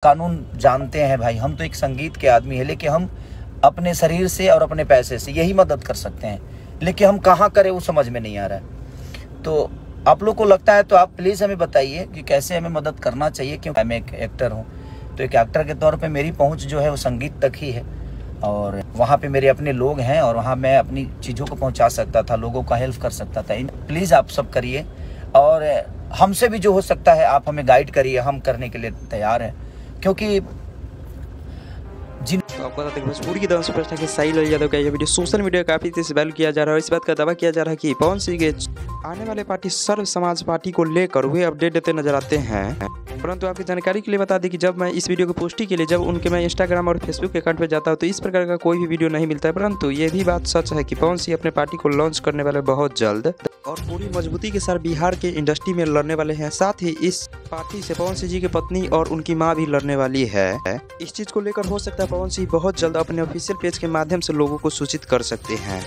कानून जानते हैं भाई, हम तो एक संगीत के आदमी है, लेकिन हम अपने शरीर से और अपने पैसे से यही मदद कर सकते हैं, लेकिन हम कहाँ करें वो समझ में नहीं आ रहा है। तो आप लोग को लगता है तो आप प्लीज़ हमें बताइए कि कैसे हमें मदद करना चाहिए, क्योंकि मैं एक एक्टर हूँ। तो एक एक्टर के तौर पे मेरी पहुँच जो है वो संगीत तक ही है, और वहाँ पे मेरे अपने लोग हैं और वहाँ मैं अपनी चीज़ों को पहुँचा सकता था, लोगों का हेल्प कर सकता था। प्लीज़ आप सब करिए, और हमसे भी जो हो सकता है आप हमें गाइड करिए, हम करने के लिए तैयार हैं। क्योंकि तो आपको बता दें भोजपुरी की दम सुपरस्टार के साहिल अली यादव का यह वीडियो सोशल मीडिया काफ़ी तेज वायरल किया जा रहा है। इस बात का दावा किया जा रहा है कि पवन सिंह के आने वाले पार्टी सर्व समाज पार्टी को लेकर वे अपडेट देते नजर आते हैं। परंतु आपकी जानकारी के लिए बता दें कि जब मैं इस वीडियो को पोस्टी के लिए जब उनके मैं इंस्टाग्राम और फेसबुक अकाउंट पर जाता हूँ तो इस प्रकार का कोई भी वीडियो नहीं मिलता है। परंतु ये भी बात सच है कि पवन सिंह अपने पार्टी को लॉन्च करने वाले बहुत जल्द और पूरी मजबूती के साथ बिहार के इंडस्ट्री में लड़ने वाले हैं। साथ ही इस पार्टी से पवन सिंह जी की पत्नी और उनकी मां भी लड़ने वाली है। इस चीज को लेकर हो सकता है पवन सिंह बहुत जल्द अपने ऑफिशियल पेज के माध्यम से लोगों को सूचित कर सकते हैं।